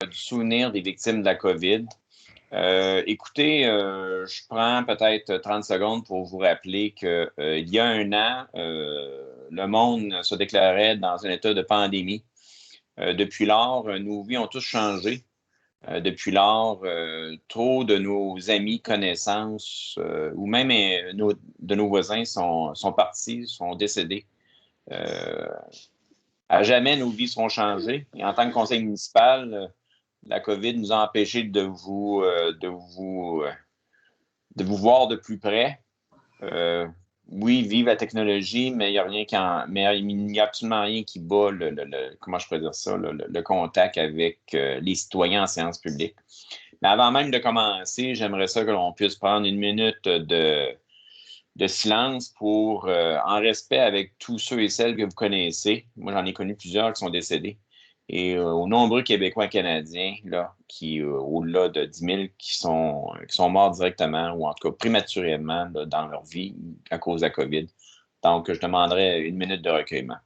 du souvenir des victimes de la COVID. Écoutez, je prends peut-être 30 secondes pour vous rappeler qu'il y a un an, le monde se déclarait dans un état de pandémie. Depuis lors, nos vies ont tous changé. Depuis lors, trop de nos amis, connaissances ou même de nos voisins sont partis, sont décédés. À jamais, nos vies seront changées. Et en tant que conseil municipal, la COVID nous a empêchés de vous voir de plus près. Oui, vive la technologie, mais il n'y a absolument rien qui bat comment je peux dire ça, le contact avec les citoyens en séance publique. Mais avant même de commencer, j'aimerais ça que l'on puisse prendre une minute de silence pour, en respect avec tous ceux et celles que vous connaissez. Moi, j'en ai connu plusieurs qui sont décédés. Et aux nombreux Québécois et Canadiens, là, qui, au-delà de 10 000, qui sont morts directement ou en tout cas prématurément là, dans leur vie à cause de la COVID. Donc, je demanderais une minute de recueillement.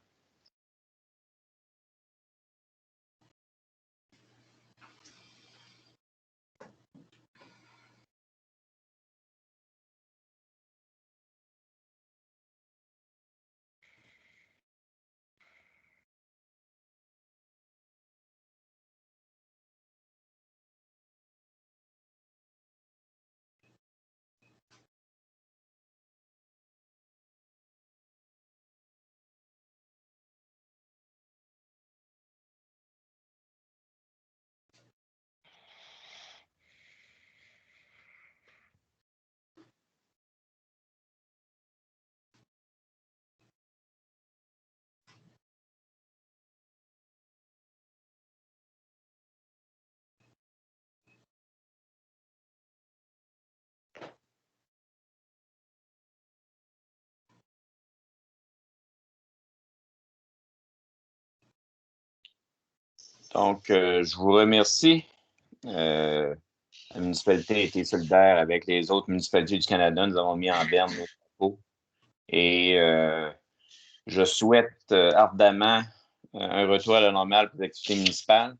Donc, je vous remercie. La municipalité a été solidaire avec les autres municipalités du Canada. Nous avons mis en berne nos impôts. Et je souhaite ardemment un retour à la normale pour les activités municipales.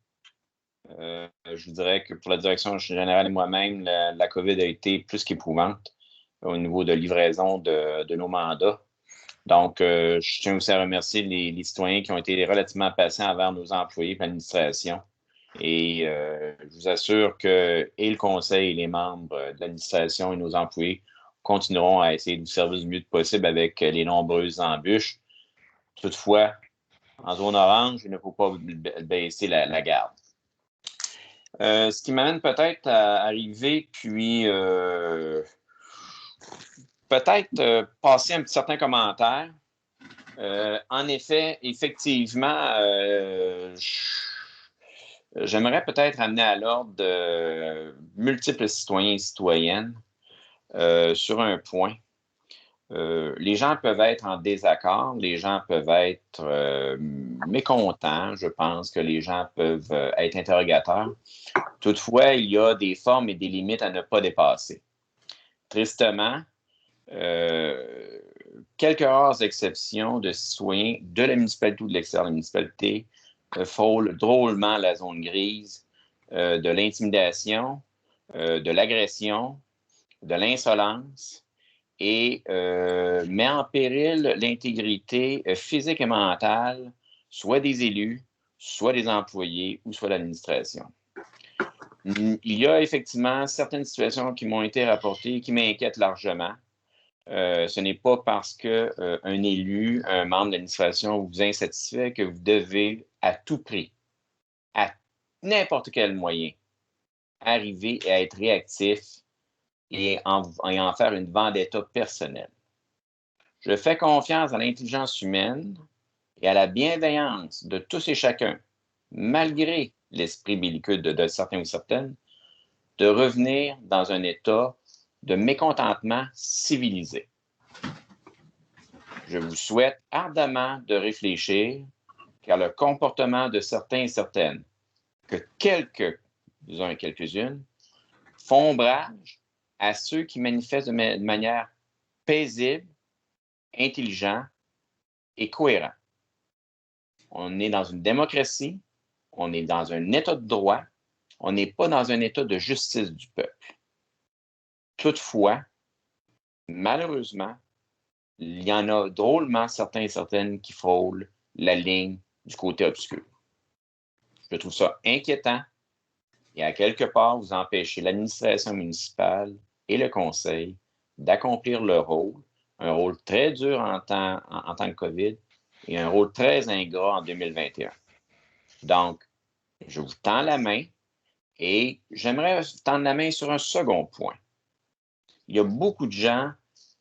Je vous dirais que pour la direction générale et moi-même, la COVID a été plus qu'éprouvante au niveau de livraison de nos mandats. Donc, je tiens aussi à remercier les citoyens qui ont été relativement patients envers nos employés et l'administration. Et je vous assure que et le conseil et les membres de l'administration et nos employés continueront à essayer de vous servir du mieux possible avec les nombreuses embûches. Toutefois, en zone orange, il ne faut pas baisser la garde. Ce qui m'amène peut-être à arriver, puis peut-être passer un certain commentaire. En effet, effectivement, j'aimerais peut-être amener à l'ordre de multiples citoyens et citoyennes sur un point. Les gens peuvent être en désaccord, les gens peuvent être mécontents, je pense que les gens peuvent être interrogateurs. Toutefois, il y a des formes et des limites à ne pas dépasser. Tristement, quelques rares exceptions de citoyens de la municipalité ou de l'extérieur de la municipalité frôlent drôlement la zone grise de l'intimidation, de l'agression, de l'insolence et met en péril l'intégrité physique et mentale, soit des élus, soit des employés ou soit de l'administration. Il y a effectivement certaines situations qui m'ont été rapportées et qui m'inquiètent largement. Ce n'est pas parce qu'un élu, un membre de l'administration vous insatisfait que vous devez à tout prix, à n'importe quel moyen, arriver à être réactif et en faire une vendetta personnelle. Je fais confiance à l'intelligence humaine et à la bienveillance de tous et chacun, malgré l'esprit belliqueux de certains ou certaines, de revenir dans un état de mécontentement civilisé. Je vous souhaite ardemment de réfléchir, car le comportement de certains et certaines, que quelques-uns et quelques-unes, font ombrage à ceux qui manifestent de manière paisible, intelligente et cohérente. On est dans une démocratie, on est dans un état de droit, on n'est pas dans un état de justice du peuple. Toutefois, malheureusement, il y en a drôlement certains et certaines qui frôlent la ligne du côté obscur. Je trouve ça inquiétant et à quelque part, vous empêchez l'administration municipale et le conseil d'accomplir leur rôle, un rôle très dur en temps que COVID et un rôle très ingrat en 2021. Donc, je vous tends la main et j'aimerais tendre la main sur un second point. Il y a beaucoup de gens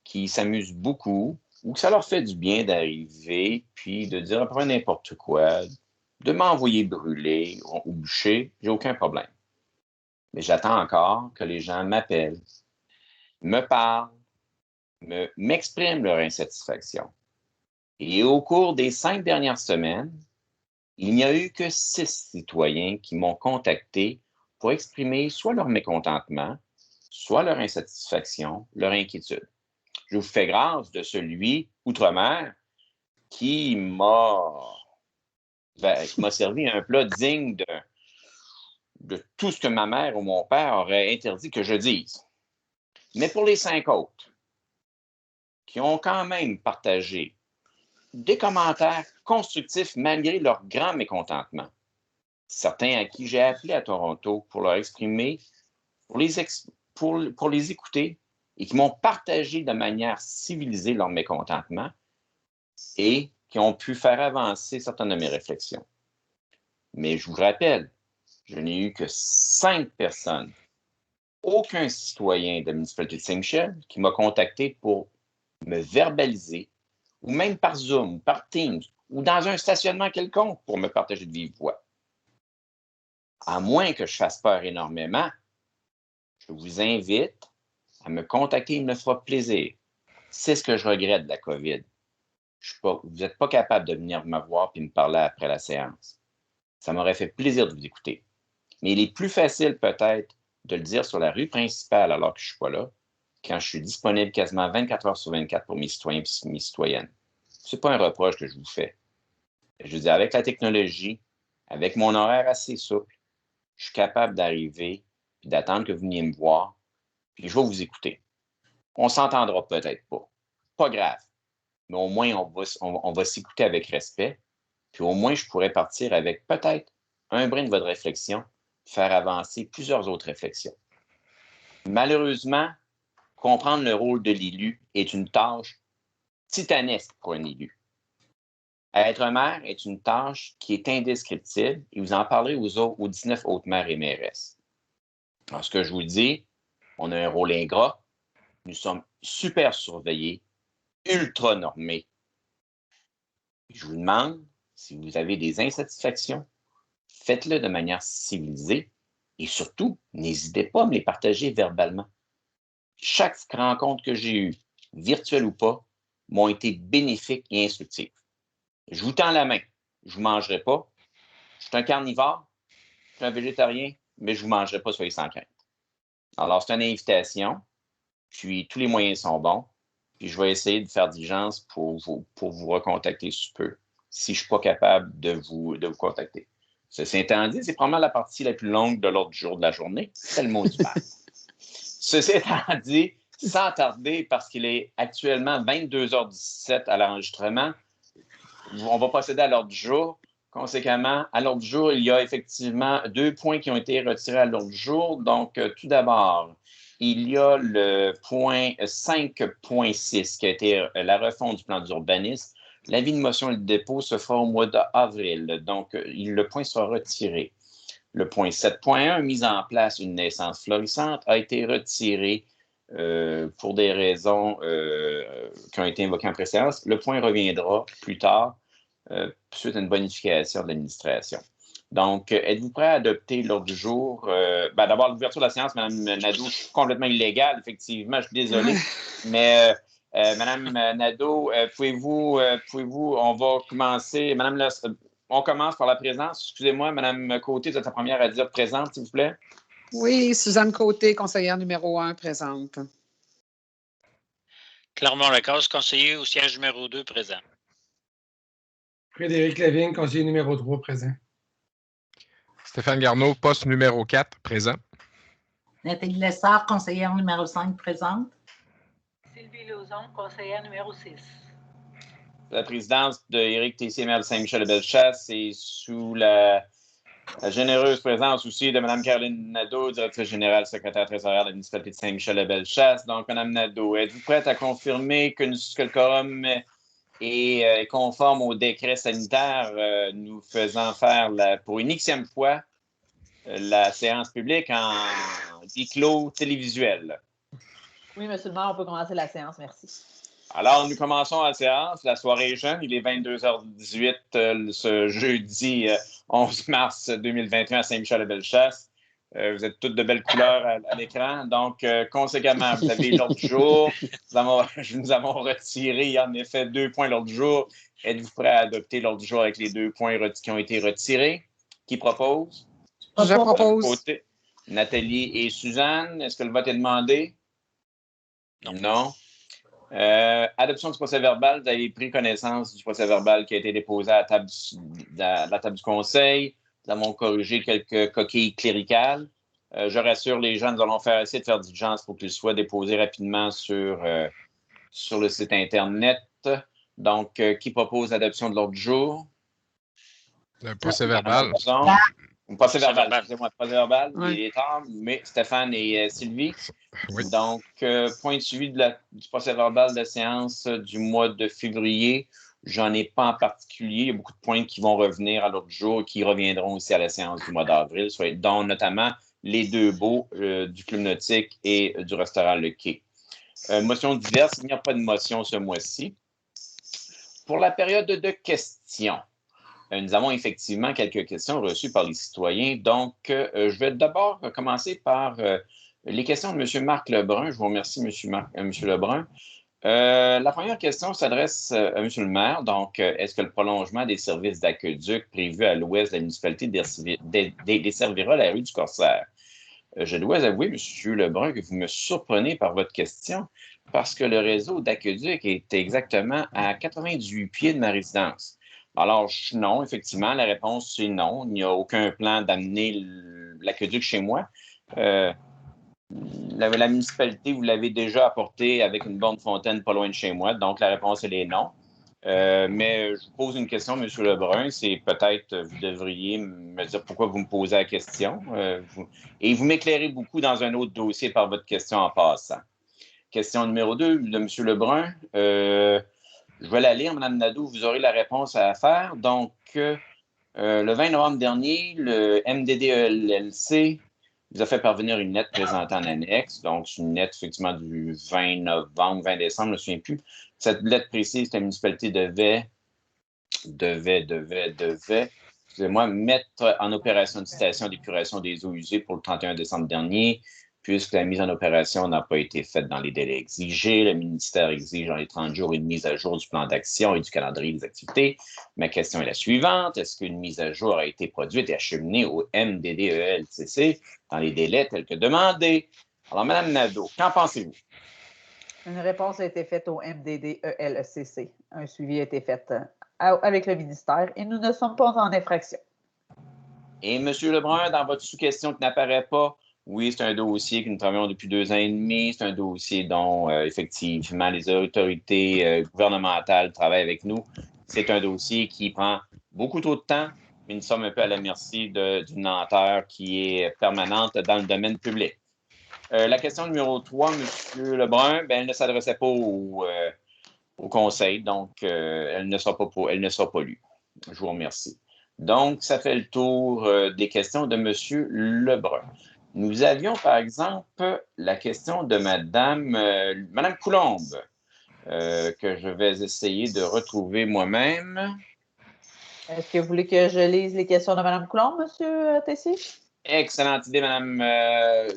qui s'amusent beaucoup ou que ça leur fait du bien d'arriver puis de dire à peu près n'importe quoi, de m'envoyer brûler ou bûcher, j'ai aucun problème. Mais j'attends encore que les gens m'appellent, me parlent, m'expriment leur insatisfaction. Et au cours des 5 dernières semaines, il n'y a eu que 6 citoyens qui m'ont contacté pour exprimer soit leur mécontentement, soit leur insatisfaction, leur inquiétude. Je vous fais grâce de celui, outre-mer, qui m'a servi un plat digne de tout ce que ma mère ou mon père auraient interdit que je dise. Mais pour les 5 autres, qui ont quand même partagé des commentaires constructifs malgré leur grand mécontentement, certains à qui j'ai appelé à Toronto pour leur exprimer, pour les écouter et qui m'ont partagé de manière civilisée leur mécontentement et qui ont pu faire avancer certaines de mes réflexions. Mais je vous rappelle, je n'ai eu que 5 personnes, aucun citoyen de la municipalité de Saint-Michel qui m'a contacté pour me verbaliser, ou même par Zoom, ou par Teams, ou dans un stationnement quelconque pour me partager de vive voix. À moins que je fasse peur énormément, je vous invite à me contacter, il me fera plaisir. C'est ce que je regrette de la COVID. Vous n'êtes pas capable de venir me voir et me parler après la séance. Ça m'aurait fait plaisir de vous écouter. Mais il est plus facile peut-être de le dire sur la rue principale alors que je ne suis pas là, quand je suis disponible quasiment 24 heures sur 24 pour mes citoyens et mes citoyennes. Ce n'est pas un reproche que je vous fais. Je veux dire, avec la technologie, avec mon horaire assez souple, je suis capable d'arriver et d'attendre que vous veniez me voir, puis je vais vous écouter. On ne s'entendra peut-être pas. Pas grave. Mais au moins, on va s'écouter avec respect, puis au moins, je pourrais partir avec peut-être un brin de votre réflexion, faire avancer plusieurs autres réflexions. Malheureusement, comprendre le rôle de l'élu est une tâche titanesque pour un élu. Être maire est une tâche qui est indescriptible et vous en parlerez aux 19 autres maires et mairesses. Alors, ce que je vous dis, on a un rôle ingrat, nous sommes super surveillés, ultra normés. Je vous demande, si vous avez des insatisfactions, faites-le de manière civilisée et surtout, n'hésitez pas à me les partager verbalement. Chaque rencontre que j'ai eue, virtuelle ou pas, m'ont été bénéfiques et instructives. Je vous tends la main. Je ne vous mangerai pas. Je suis un carnivore, je suis un végétarien, mais je ne vous mangerai pas, soyez sans crainte. Alors, c'est une invitation, puis tous les moyens sont bons, puis je vais essayer de faire diligence pour vous recontacter sous peu, si je ne suis pas capable de vous contacter. Ceci étant dit, c'est probablement la partie la plus longue de l'ordre du jour de la journée. C'est le mot du matin. Ceci étant dit, sans tarder, parce qu'il est actuellement 22h17 à l'enregistrement, on va procéder à l'ordre du jour. Conséquemment, à l'ordre du jour, il y a effectivement 2 points qui ont été retirés à l'ordre du jour. Donc, tout d'abord, il y a le point 5.6 qui a été la refonte du plan d'urbanisme. L'avis de motion et le dépôt se fera au mois d'avril. Donc, le point sera retiré. Le point 7.1, mise en place une naissance florissante, a été retiré pour des raisons qui ont été invoquées en préséance. Le point reviendra plus tard suite à une bonification de l'administration. Donc, êtes-vous prêt à adopter l'ordre du jour? D'abord, l'ouverture de la séance, Mme Nadeau, je suis complètement illégale, effectivement, je suis désolé. Mais Mme Nadeau, pouvez-vous, on va commencer. On commence par la présence. Excusez-moi, Mme Côté, vous êtes la première à dire présente, s'il vous plaît. Oui, Suzanne Côté, conseillère numéro 1, présente. Clermont-Lacasse, conseiller au siège numéro 2, présent. Frédéric Lavigne, conseiller numéro 3, présent. Stéphane Garneau, poste numéro 4, présent. Nathalie Lessard, conseillère numéro 5, présente. Sylvie Lauzon, conseillère numéro 6. La présidence d'Éric Tessier, maire de Saint-Michel-de-Bellechasse, et sous la généreuse présence aussi de Mme Caroline Nadeau, directrice générale, secrétaire trésorière de la municipalité de Saint-Michel-de-Bellechasse. Donc, Mme Nadeau, êtes-vous prête à confirmer que le quorum est conforme au décret sanitaire, nous faisant faire pour une xème fois la séance publique en huis clos télévisuel? Oui, M. le maire, on peut commencer la séance. Merci. Alors, nous commençons la séance. La soirée est jeune. Il est 22h18 ce jeudi 11 mars 2021 à Saint-Michel-de-Bellechasse. Vous êtes toutes de belles couleurs à l'écran. Donc, conséquemment, vous avez l'ordre du jour. Nous avons retiré, en effet, 2 points l'ordre du jour. Êtes-vous prêt à adopter l'ordre du jour avec les 2 points qui ont été retirés? Qui propose? Je propose. Nathalie et Suzanne. Est-ce que le vote est demandé? Non. Adoption du procès-verbal. Vous avez pris connaissance du procès-verbal qui a été déposé à la table du conseil. Nous avons corrigé quelques coquilles cléricales. Je rassure les gens, nous allons essayer de faire diligence pour qu'il soit déposé rapidement sur le site Internet. Donc, qui propose l'adoption de l'ordre du jour? Le procès-verbal. Procès-verbal, excusez-moi, procès-verbal. Oui. Il est tard, mais Stéphane et Sylvie. Oui. Donc, point de suivi du procès-verbal de la séance du mois de février. J'en ai pas en particulier. Il y a beaucoup de points qui vont revenir à l'ordre du jour et qui reviendront aussi à la séance du mois d'avril, dont notamment les 2 baux du Club nautique et du restaurant Le Quai. Motion diverse, il n'y a pas de motion ce mois-ci. Pour la période de questions, nous avons effectivement quelques questions reçues par les citoyens. Donc, je vais d'abord commencer par les questions de M. Marc Lebrun. Je vous remercie, M. Lebrun. La première question s'adresse à M. le maire. Donc, est-ce que le prolongement des services d'aqueduc prévus à l'ouest de la municipalité desservira la rue du Corsaire? Je dois avouer, M. Lebrun, que vous me surprenez par votre question parce que le réseau d'aqueduc est exactement à 98 pieds de ma résidence. Alors, non, effectivement, la réponse, c'est non. Il n'y a aucun plan d'amener l'aqueduc chez moi. La municipalité, vous l'avez déjà apporté avec une borne fontaine pas loin de chez moi. Donc, la réponse, elle est non. Mais je vous pose une question, M. Lebrun. C'est peut-être, vous devriez me dire pourquoi vous me posez la question. Et vous m'éclairez beaucoup dans un autre dossier par votre question en passant. Question numéro 2 de M. Lebrun. Je vais la lire, Mme Nadeau, vous aurez la réponse à faire. Donc, le 20 novembre dernier, le MDD-ELC vous a fait parvenir une lettre présentée en annexe. Donc, c'est une lettre, effectivement, du 20 novembre, 20 décembre, je ne me souviens plus. Cette lettre précise que la municipalité devait, excusez-moi, mettre en opération une station d'épuration des eaux usées pour le 31 décembre dernier, puisque la mise en opération n'a pas été faite dans les délais exigés. Le ministère exige dans les 30 jours une mise à jour du plan d'action et du calendrier des activités. Ma question est la suivante. Est-ce qu'une mise à jour a été produite et acheminée au MDD-ELCC dans les délais tels que demandés? Alors, Mme Nadeau, qu'en pensez-vous? Une réponse a été faite au MDD-ELCC. Un suivi a été fait avec le ministère et nous ne sommes pas en infraction. Et M. Lebrun, dans votre sous-question qui n'apparaît pas, oui, c'est un dossier que nous travaillons depuis 2 ans et demi. C'est un dossier dont, effectivement, les autorités gouvernementales travaillent avec nous. C'est un dossier qui prend beaucoup trop de temps, mais nous sommes un peu à la merci d'une lenteur qui est permanente dans le domaine public. La question numéro 3, M. Lebrun, elle ne s'adressait pas au conseil, donc elle ne sera pas lue. Je vous remercie. Donc, ça fait le tour des questions de M. Lebrun. Nous avions, par exemple, la question de Mme Coulombe, que je vais essayer de retrouver moi-même. Est-ce que vous voulez que je lise les questions de Mme Coulombe, M. Tessier? Excellente idée, Mme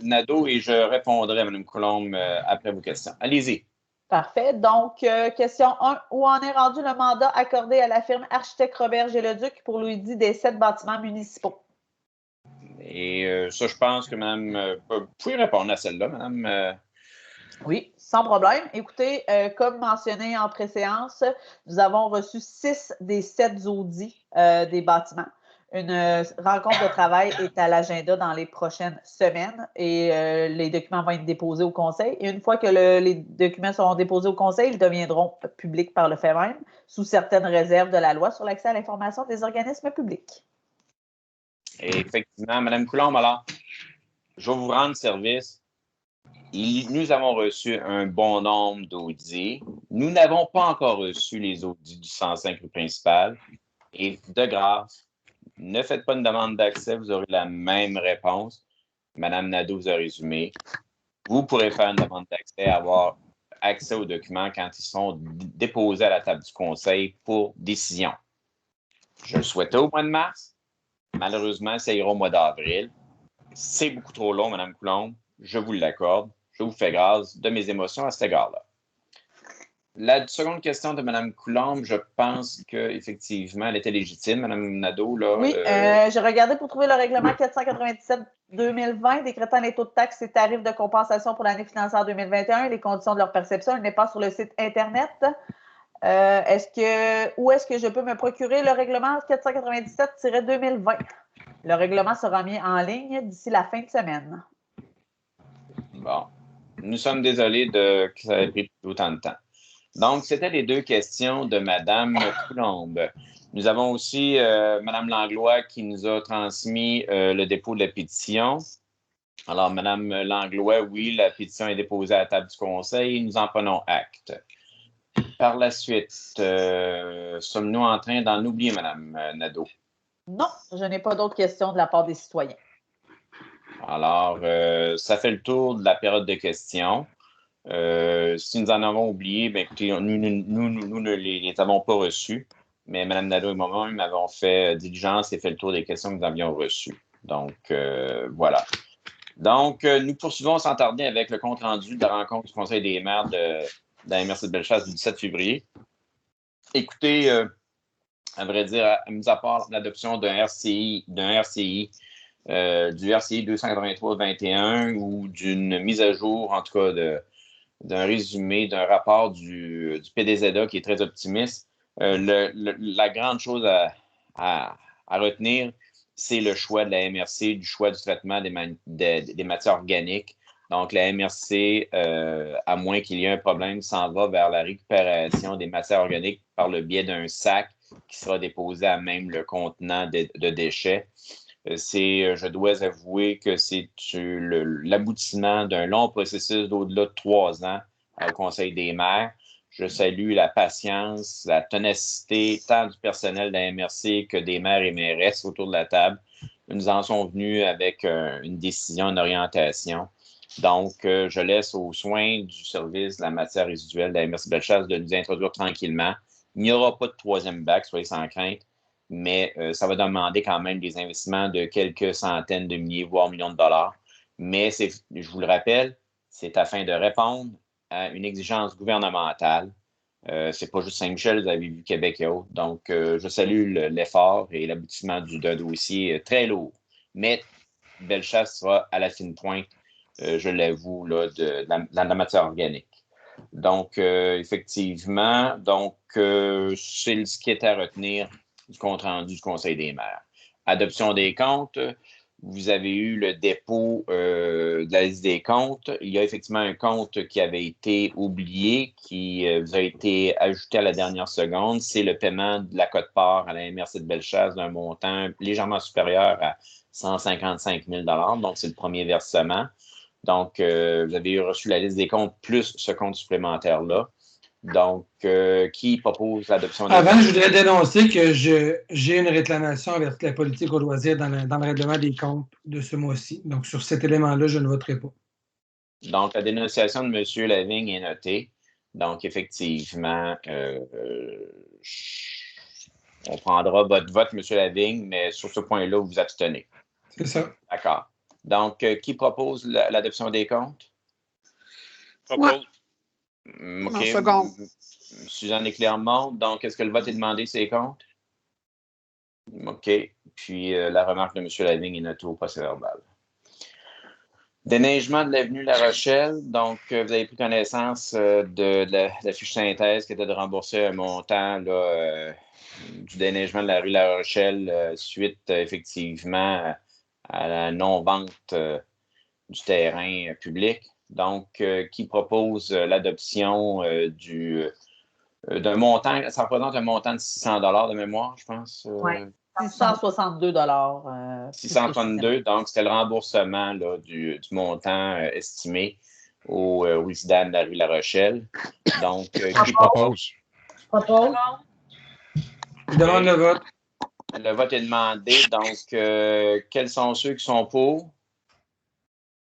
Nadeau, et je répondrai à Mme Coulombe après vos questions. Allez-y. Parfait. Donc, question 1. Où en est rendu le mandat accordé à la firme Architecte Robert Géleduc pour l'audit des 7 bâtiments municipaux? Et ça, je pense que Mme... vous pouvez répondre à celle-là, Mme... Oui, sans problème. Écoutez, comme mentionné en préséance, nous avons reçu 6 des 7 audits des bâtiments. Une rencontre de travail est à l'agenda dans les prochaines semaines et les documents vont être déposés au conseil. Et une fois que les documents seront déposés au conseil, ils deviendront publics par le fait même, sous certaines réserves de la loi sur l'accès à l'information des organismes publics. Et effectivement, Mme Coulombe, alors, je vais vous rendre service. Nous avons reçu un bon nombre d'audits. Nous n'avons pas encore reçu les audits du 105 rue principale. Et de grâce, ne faites pas une demande d'accès, vous aurez la même réponse. Mme Nadeau vous a résumé. Vous pourrez faire une demande d'accès, avoir accès aux documents quand ils sont déposés à la table du conseil pour décision. Je le souhaitais au mois de mars. Malheureusement, ça ira au mois d'avril. C'est beaucoup trop long, Mme Coulombe. Je vous l'accorde. Je vous fais grâce de mes émotions à cet égard-là. La seconde question de Mme Coulombe, je pense qu'effectivement, elle était légitime, Mme Nadeau. Là, oui, j'ai regardé pour trouver le règlement 497-2020 décrétant les taux de taxes et tarifs de compensation pour l'année financière 2021 et les conditions de leur perception. Il n'est pas sur le site Internet. Où est-ce que je peux me procurer le règlement 497-2020? Le règlement sera mis en ligne d'ici la fin de semaine. Bon. Nous sommes désolés que ça ait pris autant de temps. Donc, c'était les deux questions de Mme Coulombe. Nous avons aussi Mme Langlois qui nous a transmis le dépôt de la pétition. Alors, Mme Langlois, oui, la pétition est déposée à la table du conseil. Nous en prenons acte. Par la suite, sommes-nous en train d'en oublier, Mme Nadeau? Non, je n'ai pas d'autres questions de la part des citoyens. Alors, ça fait le tour de la période de questions. Si nous en avons oublié, bien, écoutez, nous ne les avons pas reçus, mais Mme Nadeau et moi-même avons fait diligence et fait le tour des questions que nous avions reçues. Donc, voilà. Donc, nous poursuivons sans tarder avec le compte-rendu de la rencontre du Conseil des maires de la MRC de Bellechasse du 17 février. Écoutez, à vrai dire, mis à part l'adoption du RCI 283-21 ou d'une mise à jour, en tout cas, d'un résumé, d'un rapport du PDZA qui est très optimiste. La grande chose à retenir, c'est le choix de la MRC, du choix du traitement des matières organiques. Donc, la MRC, à moins qu'il y ait un problème, s'en va vers la récupération des matières organiques par le biais d'un sac qui sera déposé à même le contenant de déchets. Je dois avouer que c'est l'aboutissement d'un long processus d'au-delà de 3 ans au Conseil des maires. Je salue la patience, la ténacité, tant du personnel de la MRC que des maires et mairesses autour de la table. Nous en sommes venus avec une décision, une orientation. Donc, je laisse aux soins du service de la matière résiduelle de la MRC Bellechasse de nous introduire tranquillement. Il n'y aura pas de troisième bac, soyez sans crainte, mais ça va demander quand même des investissements de quelques centaines de milliers, voire millions de dollars. Mais je vous le rappelle, c'est afin de répondre à une exigence gouvernementale. C'est pas juste Saint-Michel, vous avez vu Québec et autres. Donc, je salue l'effort et l'aboutissement d'un dossier très lourd. Mais Bellechasse sera à la fine pointe, je l'avoue, là, de la matière organique. Donc, effectivement, c'est ce qui est à retenir du compte-rendu du Conseil des maires. Adoption des comptes, vous avez eu le dépôt de la liste des comptes. Il y a effectivement un compte qui avait été oublié, qui vous a été ajouté à la dernière seconde. C'est le paiement de la quote-part à la MRC de Bellechasse d'un montant légèrement supérieur à 155 000 $. Donc, c'est le premier versement. Donc, vous avez reçu la liste des comptes plus ce compte supplémentaire-là. Donc, qui propose l'adoption des comptes? Avant, je voudrais dénoncer que j'ai une réclamation avec la politique au loisir dans le règlement des comptes de ce mois-ci. Donc, sur cet élément-là, je ne voterai pas. Donc, la dénonciation de M. Lavigne est notée. Donc, effectivement, on prendra votre vote, M. Lavigne, mais sur ce point-là, vous vous abstenez. C'est ça. D'accord. Donc, qui propose l'adoption des comptes? Propose. OK. Second. Suzanne Clermont. Donc, est-ce que le vote est demandé sur les comptes? OK. Puis, la remarque de M. Lavigne est notée au procès-verbal. Déneigement de l'avenue La Rochelle. Donc, vous avez pris connaissance de la fiche synthèse qui était de rembourser un montant là, du déneigement de la rue La Rochelle suite effectivement à la non-vente du terrain public. Donc, qui propose l'adoption d'un montant, ça représente un montant de 600 $ de mémoire, je pense. Oui, 662 662, donc c'était le remboursement là, du montant estimé aux résidents de la rue La Rochelle. Donc, qui propose? Je propose. Je demande le vote. Le vote est demandé. Donc, quels sont ceux qui sont pour?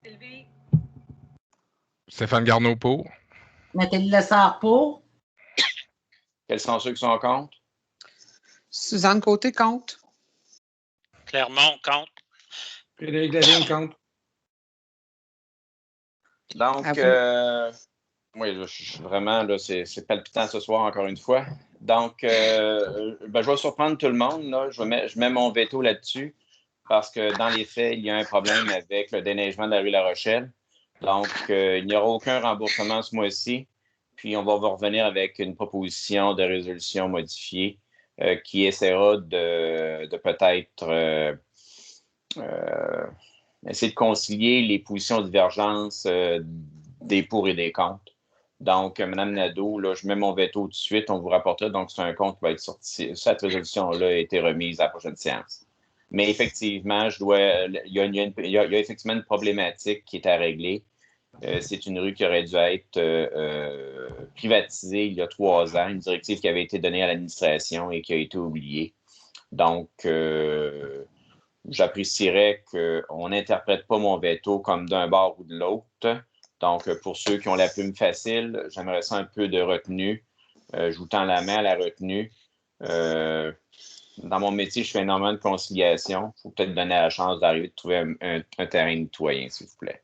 Sylvie, Stéphane Garneau pour. Nathalie Lessard pour. Quels sont ceux qui sont contre? Suzanne Côté, contre. Clermont, contre. Frédéric Lavigne, contre. Donc, oui, là, vraiment, là, c'est palpitant ce soir, encore une fois. Donc, je vais surprendre tout le monde. Là. Je mets mon veto là-dessus parce que dans les faits, il y a un problème avec le déneigement de la rue La Rochelle. Donc, il n'y aura aucun remboursement ce mois-ci. Puis, on va revenir avec une proposition de résolution modifiée qui essaiera de peut-être essayer de concilier les positions de divergence des pour et des contre. Donc, Mme Nadeau, là, je mets mon veto tout de suite, on vous rapportera. Donc, c'est un compte qui va être sorti. Cette résolution-là a été remise à la prochaine séance. Mais effectivement, il y a effectivement une problématique qui est à régler. C'est une rue qui aurait dû être privatisée il y a 3 ans, une directive qui avait été donnée à l'administration et qui a été oubliée. Donc, j'apprécierais qu'on n'interprète pas mon veto comme d'un bord ou de l'autre. Donc, pour ceux qui ont la plume facile, j'aimerais ça un peu de retenue. Je vous tends la main à la retenue. Dans mon métier, je fais énormément de conciliation. Il faut peut-être donner la chance d'arriver de trouver un terrain nettoyé, s'il vous plaît.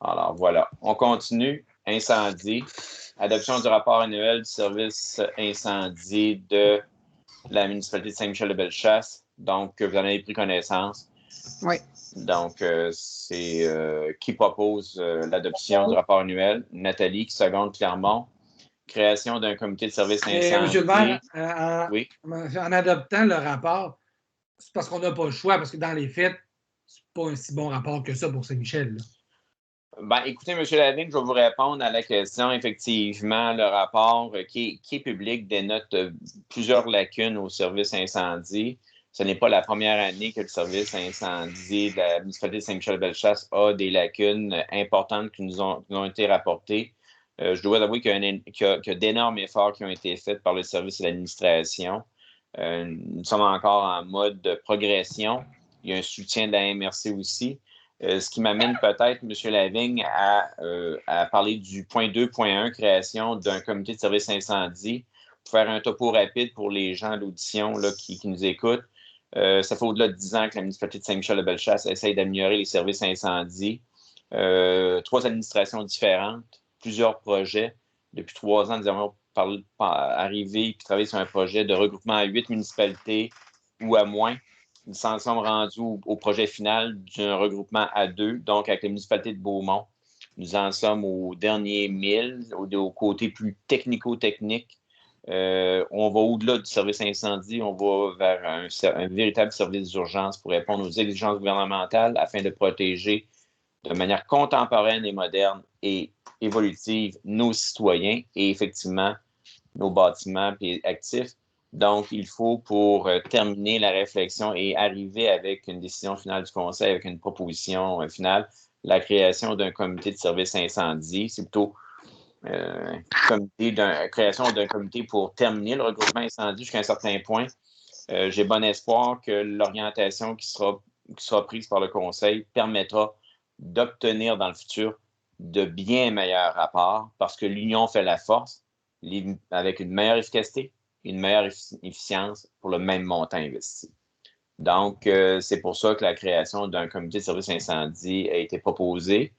Alors, voilà. On continue. Incendie. Adoption du rapport annuel du service incendie de la municipalité de Saint-Michel-de-Bellechasse. Donc, vous en avez pris connaissance. Oui. Donc, c'est qui propose l'adoption du rapport annuel? Nathalie, qui seconde Clermont. Création d'un comité de service incendie. Monsieur le maire, oui. En adoptant le rapport, c'est parce qu'on n'a pas le choix, parce que dans les faits, c'est pas un si bon rapport que ça pour Saint-Michel. Ben, écoutez, M. Lavigne, je vais vous répondre à la question. Effectivement, le rapport qui est public dénote plusieurs lacunes au service incendie. Ce n'est pas la première année que le service incendie de la municipalité de Saint-Michel-Bellechasse a des lacunes importantes qui nous ont été rapportées. Je dois avouer qu'il y a d'énormes efforts qui ont été faits par le service de l'administration. Nous sommes encore en mode de progression. Il y a un soutien de la MRC aussi. Ce qui m'amène peut-être, M. Lavigne, à parler du point 2.1, création d'un comité de service incendie. Pour faire un topo rapide pour les gens à l'audition là, qui nous écoutent. Ça fait au-delà de 10 ans que la municipalité de Saint-Michel-de-Bellechasse essaye d'améliorer les services incendies. 3 administrations différentes, plusieurs projets. Depuis 3 ans, nous avons arrivé et travaillé sur un projet de regroupement à 8 municipalités ou à moins. Nous en sommes rendus au projet final d'un regroupement à 2, donc avec la municipalité de Beaumont. Nous en sommes au dernier 1000, au côté plus technico-technique. On va au-delà du service incendie, on va vers un véritable service d'urgence pour répondre aux exigences gouvernementales afin de protéger de manière contemporaine et moderne et évolutive nos citoyens et effectivement nos bâtiments et actifs. Donc, il faut, pour terminer la réflexion et arriver avec une décision finale du Conseil, avec une proposition finale, la création d'un comité de service incendie. C'est plutôt création d'un comité pour terminer le regroupement incendie jusqu'à un certain point. J'ai bon espoir que l'orientation qui sera prise par le Conseil permettra d'obtenir dans le futur de bien meilleurs rapports parce que l'union fait la force avec une meilleure efficacité, une meilleure efficience pour le même montant investi. Donc, c'est pour ça que la création d'un comité de service incendie a été proposée.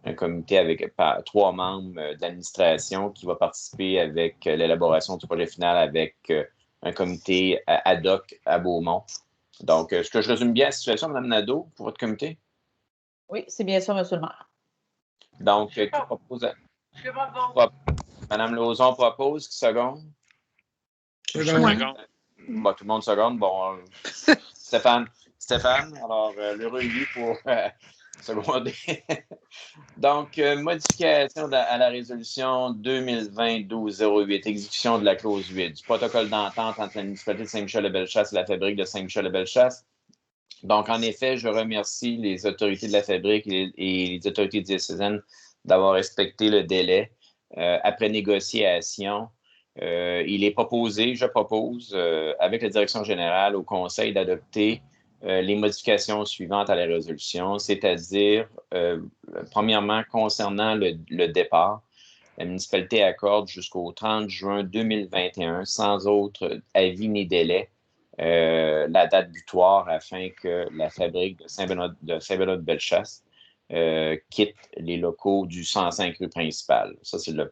Un comité avec 3 membres de l'administration qui va participer avec l'élaboration du projet final avec un comité ad hoc à Beaumont. Donc, est-ce que je résume bien la situation, Mme Nadeau, pour votre comité? Oui, c'est bien ça, M. le maire. Donc, qui propose? Mme Lauzon propose, qui seconde? Second. Bon, tout le monde seconde. Bon, Stéphane, alors l'heureux lui pour seconder. Donc, modification à la résolution 2020-12-08, exécution de la clause 8 du protocole d'entente entre la municipalité de Saint-Michel-de-Bellechasse et la fabrique de Saint-Michel-de-Bellechasse. Donc, en effet, je remercie les autorités de la fabrique et les autorités diocésaines d'avoir respecté le délai. Après négociation, je propose, avec la direction générale au Conseil d'adopter les modifications suivantes à la résolution, c'est-à-dire, premièrement, concernant le départ, la municipalité accorde jusqu'au 30 juin 2021, sans autre avis ni délai, la date butoir afin que la fabrique de Saint-Benoît-de-Bellechasse quitte les locaux du 105 rue principale. Ça, c'est la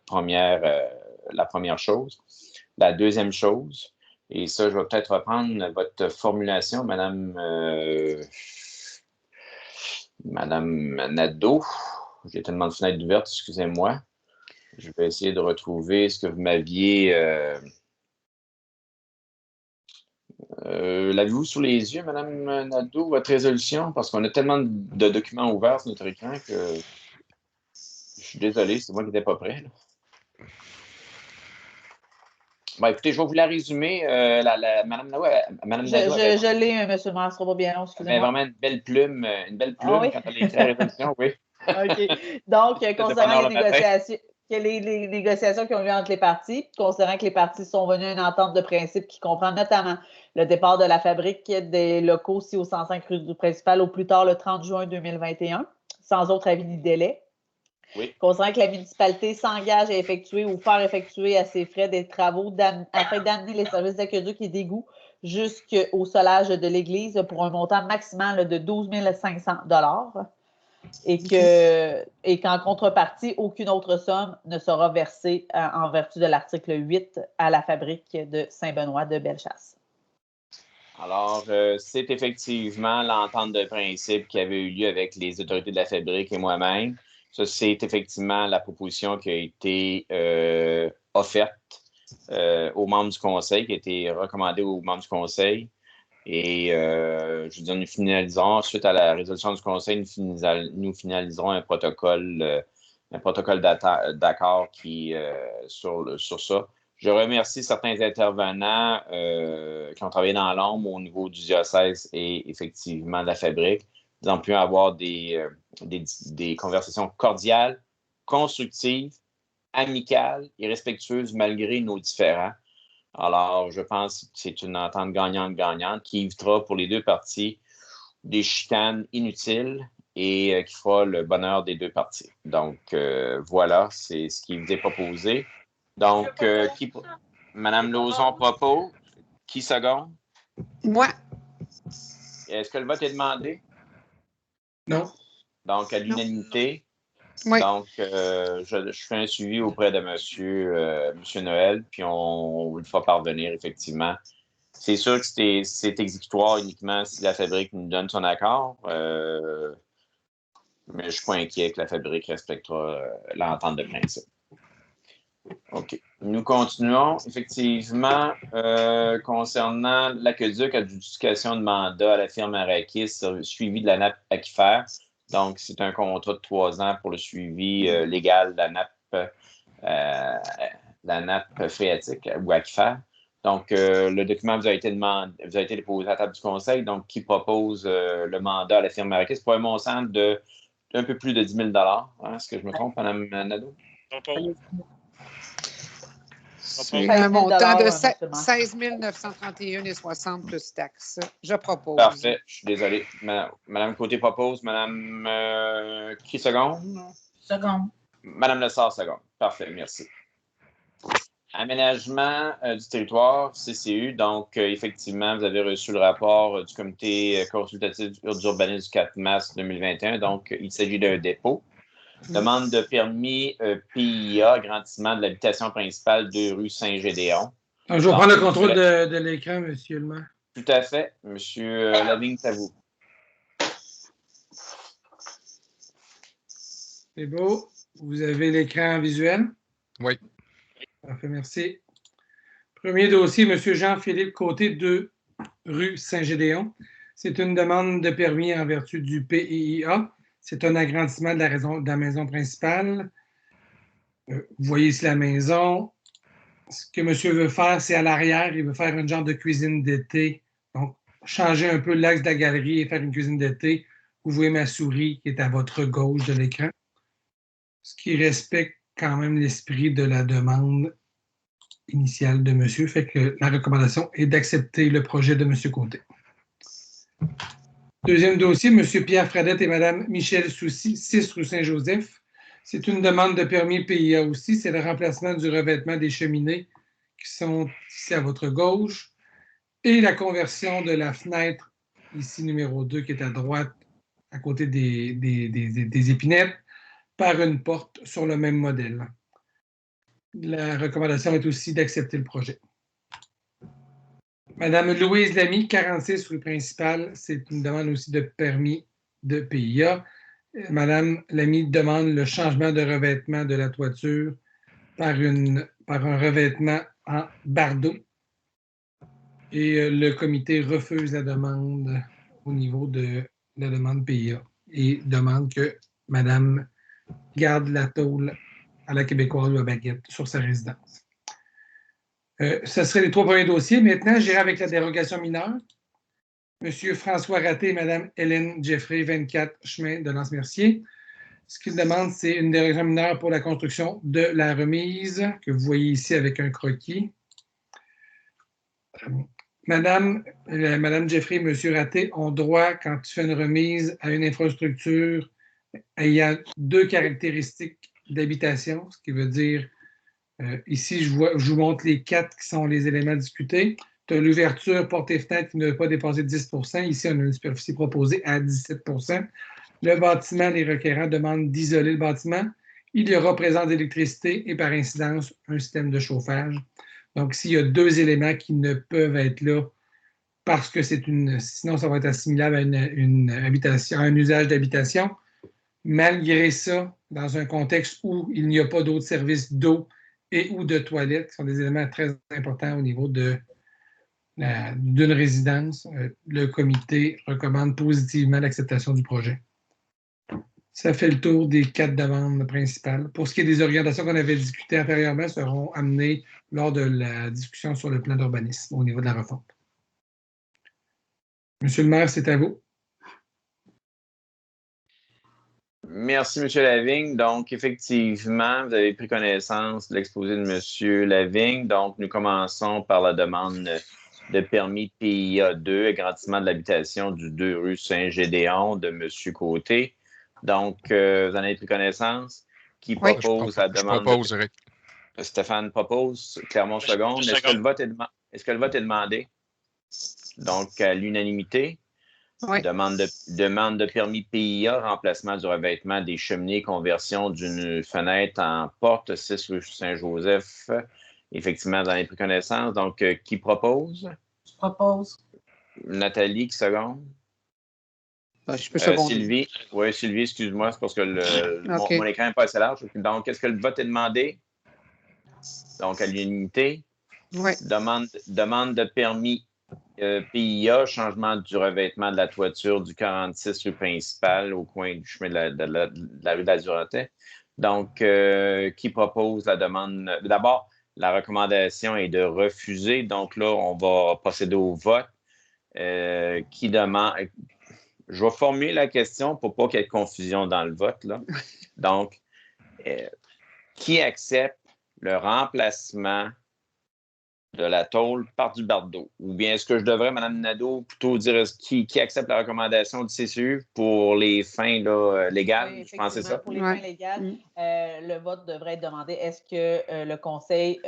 première chose. La deuxième chose, et ça, je vais peut-être reprendre votre formulation, Madame Nadeau. J'ai tellement de fenêtres ouvertes, excusez-moi. Je vais essayer de retrouver ce que vous m'aviez... l'avez-vous sous les yeux, Madame Nadeau, votre résolution? Parce qu'on a tellement de documents ouverts sur notre écran que je suis désolé, c'est moi qui n'étais pas prêt. Là. Bon, écoutez, je vais vous la résumer. Madame Nadeau, Je l'ai, M. le maire, ça va bien long, excusez-moi. vraiment une belle plume oui? quand elle écrit la résolution, oui. OK. Donc, concernant les négociations qui ont eu entre les parties, considérant que les parties sont venues à une entente de principe qui comprend notamment le départ de la fabrique des locaux au 105 rue du principal au plus tard le 30 juin 2021, sans autre avis ni délai. Oui. Considérant que la municipalité s'engage à effectuer ou faire effectuer à ses frais des travaux afin d'amener les services d'aqueduc et d'égout jusqu'au solage de l'église pour un montant maximal de 12 500 et qu'en contrepartie, aucune autre somme ne sera versée en vertu de l'article 8 à la fabrique de Saint-Benoît-de-Bellechasse. Alors, c'est effectivement l'entente de principe qui avait eu lieu avec les autorités de la fabrique et moi-même. Ça, c'est effectivement la proposition qui a été offerte aux membres du conseil, qui a été recommandée aux membres du conseil. Et je veux dire, nous finalisons, suite à la résolution du conseil, nous finaliserons un protocole d'accord sur ça. Je remercie certains intervenants qui ont travaillé dans l'ombre au niveau du diocèse et effectivement de la fabrique. Nous avons pu avoir des conversations cordiales, constructives, amicales et respectueuses malgré nos différends. Alors, je pense que c'est une entente gagnante-gagnante qui évitera pour les deux parties des chicanes inutiles et qui fera le bonheur des deux parties. Donc, voilà, c'est ce qui vous est proposé. Donc, Mme Lauzon propose. Qui seconde? Moi. Est-ce que le vote est demandé? Non. Donc, à l'unanimité. Oui. Donc, je fais un suivi auprès de monsieur Noël, puis on vous le fera parvenir, effectivement. C'est sûr que c'est exécutoire uniquement si la fabrique nous donne son accord, mais je ne suis pas inquiet que la fabrique respectera l'entente de principe. OK. Nous continuons. Effectivement, concernant l'aqueduc, adjudication de mandat à la firme Arakis, suivi de la nappe aquifère. Donc, c'est un contrat de 3 ans pour le suivi légal de la nappe phréatique ou aquifère. Donc, le document vous a été déposé à la table du conseil, donc qui propose le mandat à la firme Arakis pour un montant d'un peu plus de 10 000 $. Est-ce que je me trompe, Mme Nadeau? C'est un montant de 16 931,60 plus taxes. Je propose. Parfait. Je suis désolé. Madame Côté propose. Madame qui seconde? Seconde. Madame Lessard, seconde. Parfait. Merci. Aménagement du territoire, CCU. Donc, effectivement, vous avez reçu le rapport du comité consultatif d'urbanisme du 4 mars 2021. Donc, il s'agit d'un dépôt. Demande de permis PIA, agrandissement de l'habitation principale de rue Saint-Gédéon. Je vais prendre le contrôle de l'écran, M. le maire. Tout à fait. M. Lavigne, c'est à vous. C'est beau. Vous avez l'écran visuel? Oui. Parfait, merci. Premier dossier, M. Jean-Philippe Côté, 2 rue Saint-Gédéon. C'est une demande de permis en vertu du PIA. C'est un agrandissement de la maison principale. Vous voyez ici la maison. Ce que monsieur veut faire, c'est à l'arrière, il veut faire un genre de cuisine d'été. Donc, changer un peu l'axe de la galerie et faire une cuisine d'été. Vous voyez ma souris qui est à votre gauche de l'écran. Ce qui respecte quand même l'esprit de la demande initiale de monsieur, fait que la recommandation est d'accepter le projet de monsieur Côté. Deuxième dossier, monsieur Pierre Fradette et madame Michel Soucy, 6 rue Saint-Joseph. C'est une demande de permis PIA aussi. C'est le remplacement du revêtement des cheminées qui sont ici à votre gauche et la conversion de la fenêtre, ici numéro 2, qui est à droite, à côté des épinettes, par une porte sur le même modèle. La recommandation est aussi d'accepter le projet. Madame Louise Lamy, 46 rue Principale, c'est une demande aussi de permis de PIA. Madame Lamy demande le changement de revêtement de la toiture par un revêtement en bardeau. Et le comité refuse la demande au niveau de la demande PIA et demande que Madame garde la tôle à la québécoise ou à baguette sur sa résidence. Ce seraient les 3 premiers dossiers. Maintenant, j'irai avec la dérogation mineure. Monsieur François Raté et Mme Hélène Jeffrey, 24 chemin de Lance-Mercier. Ce qu'ils demandent, c'est une dérogation mineure pour la construction de la remise, que vous voyez ici avec un croquis. Madame Jeffrey et Monsieur Raté ont droit, quand tu fais une remise à une infrastructure ayant 2 caractéristiques d'habitation, ce qui veut dire, ici, je vous montre les 4 qui sont les éléments discutés. Tu as l'ouverture, porte et fenêtre qui ne doit pas dépasser 10 %. Ici, on a une superficie proposée à 17 %. Le bâtiment, les requérants demandent d'isoler le bâtiment. Il y aura présence d'électricité et par incidence, un système de chauffage. Donc, s'il y a 2 éléments qui ne peuvent être là parce que sinon, ça va être assimilable à une habitation, à un usage d'habitation. Malgré ça, dans un contexte où il n'y a pas d'autres services d'eau et ou de toilettes, qui sont des éléments très importants au niveau d'une résidence, le comité recommande positivement l'acceptation du projet. Ça fait le tour des 4 demandes principales. Pour ce qui est des orientations qu'on avait discutées antérieurement, seront amenées lors de la discussion sur le plan d'urbanisme au niveau de la refonte. Monsieur le maire, c'est à vous. Merci, M. Lavigne. Donc, effectivement, vous avez pris connaissance de l'exposé de M. Lavigne. Donc, nous commençons par la demande de permis PIA 2, agrandissement de l'habitation du 2 rue Saint-Gédéon de M. Côté. Donc, vous en avez pris connaissance. Qui propose la demande? Je propose, Eric. Stéphane propose. Clermont-Seconde. Est-ce que le vote est demandé? Donc, à l'unanimité. Oui. Demande de permis PIA, remplacement du revêtement des cheminées, conversion d'une fenêtre en porte, 6 rue Saint-Joseph. Effectivement, vous en avez pris connaissance. Donc, qui propose? Je propose. Nathalie, qui seconde? Je peux seconder. Sylvie. Oui, Sylvie, excuse-moi, c'est parce que mon écran n'est pas assez large. Donc, est-ce que le vote est demandé? Donc, à l'unanimité. Oui. Demande de permis PIA, changement du revêtement de la toiture du 46 rue Principale au coin du chemin de la rue de la Durantais. Donc, qui propose la demande? D'abord, la recommandation est de refuser. Donc là, on va procéder au vote. Qui demande... Je vais formuler la question pour pas qu'il y ait de confusion dans le vote, là. Donc, qui accepte le remplacement de la tôle par du bardeau? Ou bien est-ce que je devrais, Mme Nadeau, plutôt dire qui accepte la recommandation du CCU pour les fins là, légales? Oui, je pensais ça. Pour les fins légales, le vote devrait être demandé. Est-ce que le Conseil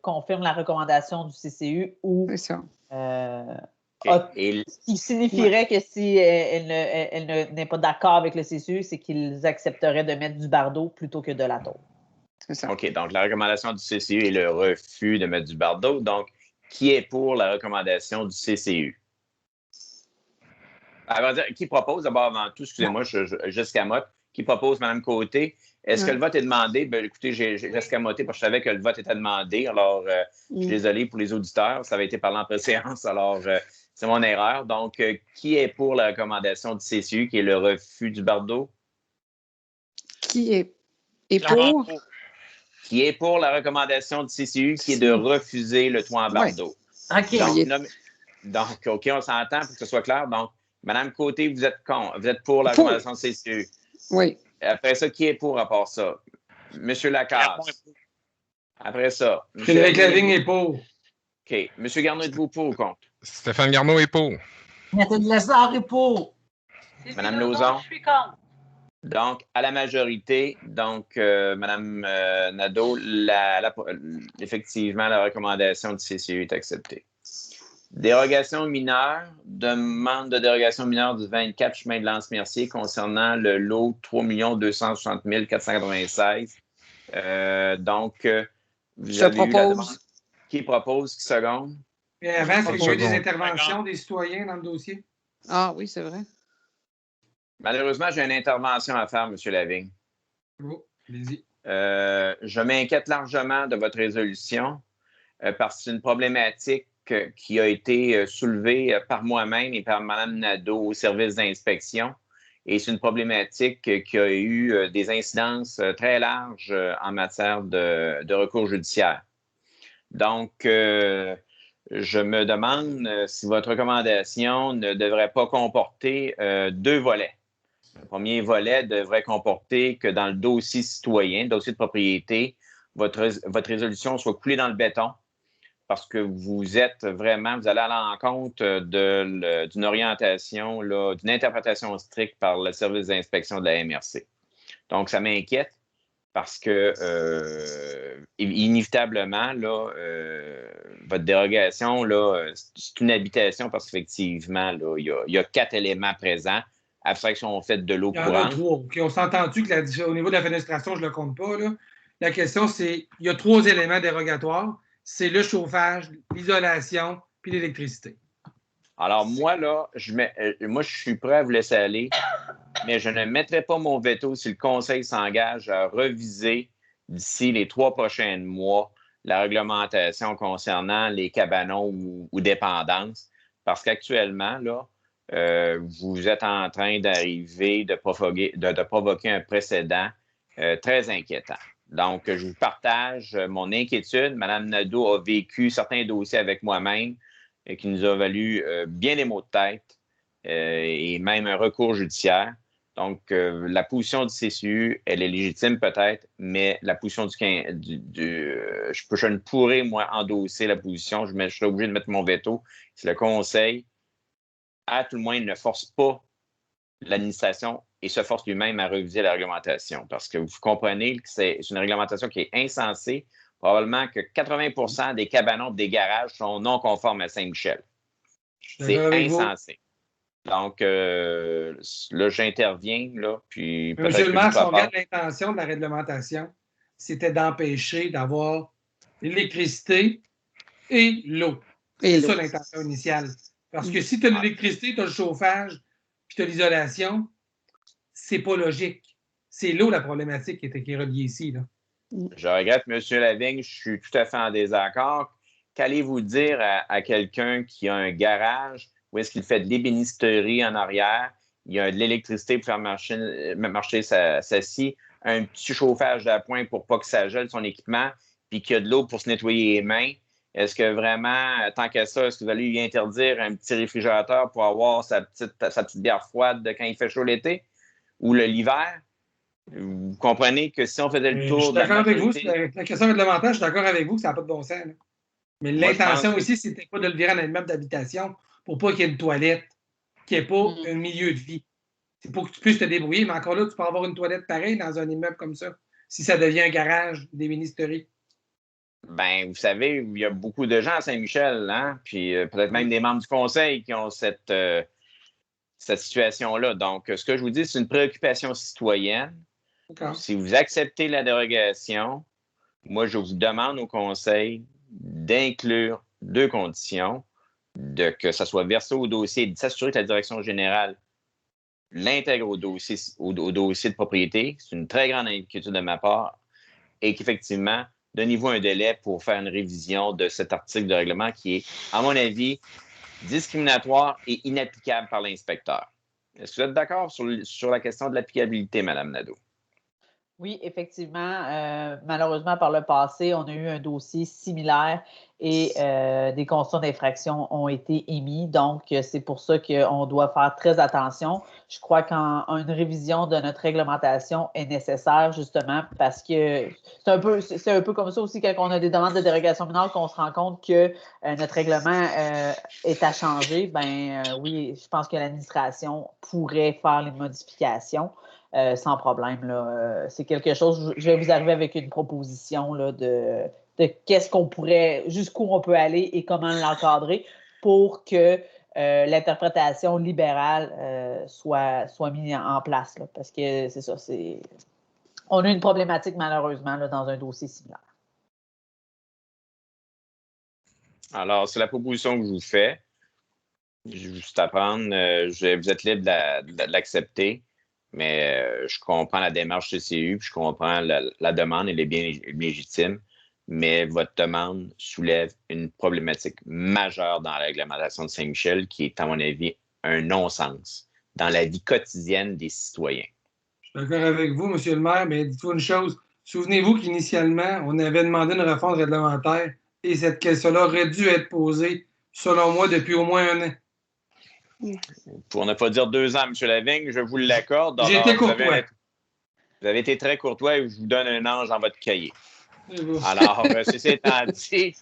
confirme la recommandation du CCU ou... C'est ça. Ce qui signifierait que si elle n'est pas d'accord avec le CCU, c'est qu'ils accepteraient de mettre du bardeau plutôt que de la tôle. C'est ça. OK, donc la recommandation du CCU est le refus de mettre du bardeau. Donc, qui est pour la recommandation du CCU? Qui propose d'abord avant tout, excusez-moi, je escamote, qui propose Mme Côté. Est-ce que le vote est demandé? Ben, écoutez, j'ai escamoté parce que je savais que le vote était demandé. Alors, je suis désolé pour les auditeurs. Ça avait été parlé en préséance. Alors, c'est mon erreur. Donc, qui est pour la recommandation du CCU, qui est le refus du Bardeau? Qui est Clément pour? pour. Qui est pour la recommandation du CCU, qui est de refuser le toit en Bardeau? OK. Donc, OK, on s'entend pour que ce soit clair. Donc, Mme Côté, vous êtes pour la recommandation du CCU. Oui. Après ça, qui est pour à part ça? M. Lacasse. Après ça. Frédéric Lavigne est pour. OK. M. Garneau, êtes-vous pour ou contre? Stéphane Garneau est pour. Nathalie Lessard est pour. Mme Lauzon? Je suis contre. Donc, à la majorité, Mme Nadeau, effectivement, la recommandation du CCU est acceptée. Dérogation mineure, demande de dérogation mineure du 24 chemin de Lance-Mercier concernant le lot 3 260 496. Vous avez eu la demande. Qui propose? Qui seconde? Et avant, c'est qu'il y a eu des interventions des citoyens dans le dossier. Ah oui, c'est vrai. Malheureusement, j'ai une intervention à faire, M. Lavigne. Oh, allez-y. Je m'inquiète largement de votre résolution parce que c'est une problématique qui a été soulevée par moi-même et par Mme Nadeau au service d'inspection. Et c'est une problématique qui a eu des incidences très larges en matière de recours judiciaire. Donc, je me demande si votre recommandation ne devrait pas comporter 2 volets. Le premier volet devrait comporter que dans le dossier citoyen, le dossier de propriété, votre résolution soit coulée dans le béton parce que vous allez à l'encontre d'une orientation, d'une interprétation stricte par le service d'inspection de la MRC. Donc, ça m'inquiète parce que, inévitablement, votre dérogation, c'est une habitation parce qu'effectivement, il y a 4 éléments présents. Abstraction faite de l'eau courante. Il y en a 3. Okay, on s'est entendu qu'au niveau de la fenestration, je ne le compte pas. Là. La question, c'est il y a 3 éléments dérogatoires. C'est le chauffage, l'isolation puis l'électricité. Alors, moi, je suis prêt à vous laisser aller, mais je ne mettrai pas mon veto si le Conseil s'engage à reviser d'ici les 3 prochains mois la réglementation concernant les cabanons ou dépendances, parce qu'actuellement, vous êtes en train d'arriver de provoquer un précédent très inquiétant. Donc, je vous partage mon inquiétude. Mme Nadeau a vécu certains dossiers avec moi-même qui nous a valu bien des maux de tête et même un recours judiciaire. Donc, la position du CCU, elle est légitime peut-être, mais la position je ne pourrais, moi, endosser la position. Je serais obligé de mettre mon veto. Si le Conseil, à tout le moins, ne force pas l'administration et se force lui-même à réviser la réglementation. Parce que vous comprenez que c'est une réglementation qui est insensée. Probablement que 80 des cabanons des garages sont non conformes à Saint-Michel. C'est insensé. Donc, là, j'interviens, puis peut-être Monsieur le maire, si on regarde l'intention de la réglementation, c'était d'empêcher d'avoir l'électricité et l'eau. C'est ça l'intention initiale. Parce que si tu as l'électricité, tu as le chauffage, puis tu as l'isolation, c'est pas logique. C'est l'eau la problématique qui est reliée ici. Là. Je regrette, M. Lavigne, je suis tout à fait en désaccord. Qu'allez-vous dire à quelqu'un qui a un garage où est-ce qu'il fait de l'ébénisterie en arrière, il y a de l'électricité pour faire marcher sa scie, un petit chauffage d'appoint pour pas que ça gèle son équipement, puis qu'il y a de l'eau pour se nettoyer les mains? Est-ce que vraiment, tant qu'à ça, est-ce que vous allez lui interdire un petit réfrigérateur pour avoir sa petite bière froide quand il fait chaud l'été ou l'hiver? Vous comprenez que si on faisait le tour de la avec vous, la question réglementaire, je suis d'accord avec vous que ça n'a pas de bon sens. Là. Mais l'intention ici, c'était pas de le virer dans un immeuble d'habitation pour pas qu'il y ait une toilette, qu'il n'y ait pas un milieu de vie. C'est pour que tu puisses te débrouiller, mais encore là, tu peux avoir une toilette pareille dans un immeuble comme ça, si ça devient un garage d'ébénisterie. Ben, vous savez, il y a beaucoup de gens à Saint-Michel, hein? Puis peut-être même des membres du conseil qui ont cette situation-là. Donc, ce que je vous dis, c'est une préoccupation citoyenne. D'accord. Si vous acceptez la dérogation, moi, je vous demande au conseil d'inclure 2 conditions, que ça soit versé au dossier et de s'assurer que la direction générale l'intègre au dossier de propriété. C'est une très grande inquiétude de ma part et qu'effectivement, donnez-vous un délai pour faire une révision de cet article de règlement qui est, à mon avis, discriminatoire et inapplicable par l'inspecteur. Est-ce que vous êtes d'accord sur la question de l'applicabilité, Mme Nadeau? Oui, effectivement. Malheureusement, par le passé, on a eu un dossier similaire et des constats d'infraction ont été émis. Donc, c'est pour ça qu'on doit faire très attention. Je crois qu'une révision de notre réglementation est nécessaire, justement, parce que c'est un peu comme ça aussi quand on a des demandes de dérogation mineure qu'on se rend compte que notre règlement est à changer. Oui, je pense que l'administration pourrait faire les modifications. Sans problème. Là. C'est quelque chose, je vais vous arriver avec une proposition là, de qu'est-ce qu'on pourrait, jusqu'où on peut aller et comment l'encadrer pour que l'interprétation libérale soit mise en place. Là, parce que c'est ça, on a une problématique malheureusement là, dans un dossier similaire. Alors, c'est la proposition que je vous fais. Je vais juste apprendre. Vous êtes libre de l'accepter. Mais je comprends la démarche CCU, puis je comprends la demande, elle est bien légitime, mais votre demande soulève une problématique majeure dans la réglementation de Saint-Michel qui est, à mon avis, un non-sens dans la vie quotidienne des citoyens. Je suis d'accord avec vous, M. le maire, mais dites-vous une chose. Souvenez-vous qu'initialement, on avait demandé une refonte réglementaire et cette question-là aurait dû être posée, selon moi, depuis au moins 1 an. Pour ne pas dire 2 ans, M. Lavigne, je vous l'accorde. J'ai été courtois. Vous avez été très courtois et je vous donne un ange dans votre cahier. Alors, ceci étant dit,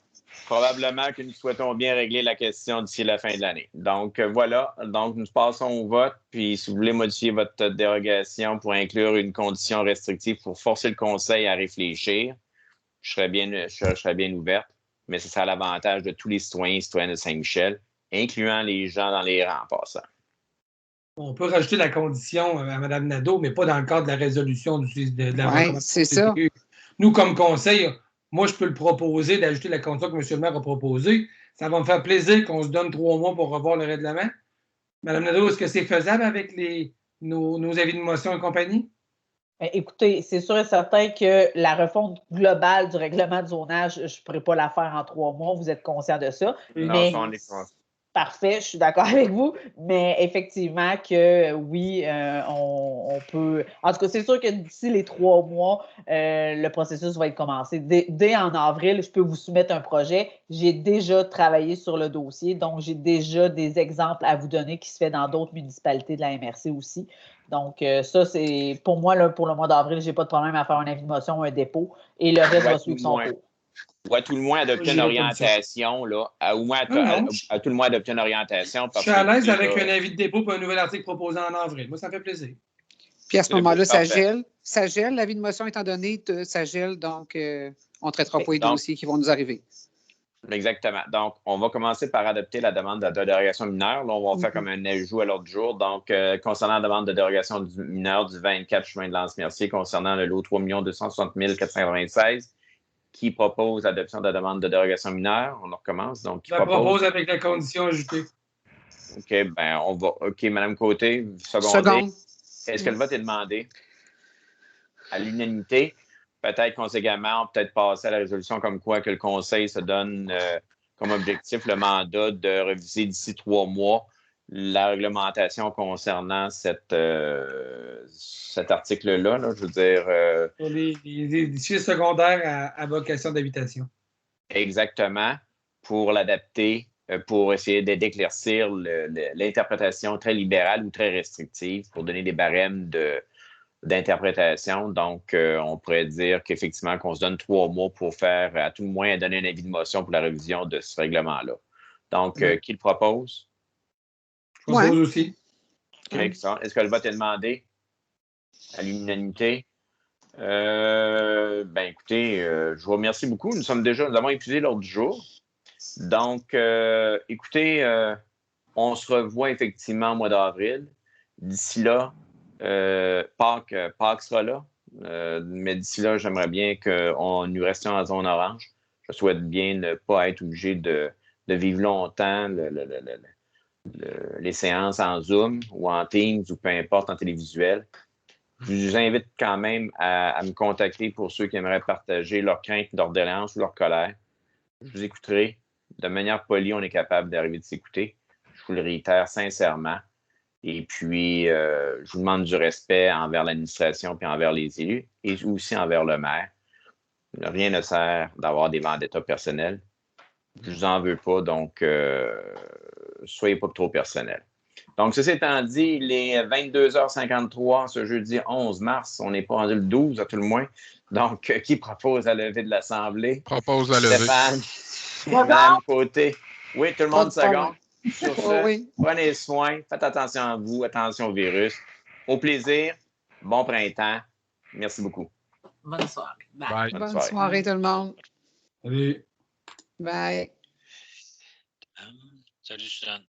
probablement que nous souhaitons bien régler la question d'ici la fin de l'année. Donc, voilà. Donc, nous passons au vote. Puis, si vous voulez modifier votre dérogation pour inclure une condition restrictive pour forcer le conseil à réfléchir, je serais bien ouverte. Mais ce sera à l'avantage de tous les citoyens et citoyennes de Saint-Michel, incluant les gens dans les rangs en passant. On peut rajouter la condition à Mme Nadeau, mais pas dans le cadre de la résolution de la recommandation. C'est ça. Nous, comme conseil, moi, je peux le proposer d'ajouter la condition que M. le maire a proposée. Ça va me faire plaisir qu'on se donne 3 mois pour revoir le règlement. Mme Nadeau, est-ce que c'est faisable avec nos avis de motion et compagnie? Écoutez, c'est sûr et certain que la refonte globale du règlement de zonage, je ne pourrais pas la faire en 3 mois, vous êtes conscient de ça. Non, mais ça, on est conscient. Parfait, je suis d'accord avec vous, mais effectivement que oui, on peut... En tout cas, c'est sûr que d'ici les 3 mois, le processus va être commencé. Dès en avril, je peux vous soumettre un projet. J'ai déjà travaillé sur le dossier, donc j'ai déjà des exemples à vous donner qui se fait dans d'autres municipalités de la MRC aussi. Donc, ça, c'est pour moi, là, pour le mois d'avril, je n'ai pas de problème à faire un avis de motion ou un dépôt et le reste va suivre son cours. Ou à tout le moins adopter une orientation, là. À tout le moins adopter une orientation. Je suis à l'aise avec un avis de dépôt pour un nouvel article proposé en avril. Moi, ça me fait plaisir. Puis à ce moment-là, ça gèle. Ça gèle, l'avis de motion étant donné, ça gèle, donc on ne traitera pas les dossiers qui vont nous arriver. Exactement. Donc, on va commencer par adopter la demande de dérogation mineure. Là, on va faire comme un ajout à l'ordre du jour. Donc, concernant la demande de dérogation mineure du 24 chemin de Lance-Mercier, concernant le lot 3 260 496, qui propose l'adoption de la demande de dérogation mineure? On recommence. Donc, qui propose avec la condition ajoutée. OK, ben on va. OK, Mme Côté, seconde. Est-ce que le vote est demandé? À l'unanimité. Peut-être conséquemment, on peut peut-être passer à la résolution comme quoi que le Conseil se donne comme objectif le mandat de réviser d'ici 3 mois la réglementation concernant cet article-là. Là, je veux dire. Pour les édifices secondaires à vocation d'habitation. Exactement. Pour l'adapter, pour essayer d'éclaircir l'interprétation très libérale ou très restrictive, pour donner des barèmes d'interprétation. Donc, on pourrait dire qu'effectivement, qu'on se donne 3 mois pour faire, à tout le moins, donner un avis de motion pour la révision de ce règlement-là. Donc, qui le propose? Je propose aussi. Okay, est-ce que le vote est demandé à l'unanimité? Écoutez, je vous remercie beaucoup. Nous avons épuisé l'ordre du jour. Donc, écoutez, on se revoit effectivement au mois d'avril. D'ici là, Pâques sera là. Mais d'ici là, j'aimerais bien que nous restions en zone orange. Je souhaite bien ne pas être obligé de vivre longtemps les séances en Zoom ou en Teams ou peu importe, en télévisuel. Je vous invite quand même à me contacter pour ceux qui aimeraient partager leurs craintes, leurs doléances ou leur colère. Je vous écouterai. De manière polie, on est capable d'arriver de s'écouter. Je vous le réitère sincèrement. Et puis, je vous demande du respect envers l'administration puis envers les élus et aussi envers le maire. Rien ne sert d'avoir des vendettas personnels. Je ne vous en veux pas, donc soyez pas trop personnel. Donc, ceci étant dit, il est 22h53 ce jeudi 11 mars. On n'est pas rendu le 12 à tout le moins. Donc, qui propose la levée de l'Assemblée? Propose la levée. Stéphane, Mme Côté. Oui, tout le monde, seconde. Sur ce, Oui. prenez soin, faites attention à vous, attention au virus. Au plaisir, bon printemps. Merci beaucoup. Bonne soirée. Bye. Bye. Bonne soirée, tout le monde. Allez. Bye. Salut, Suzanne.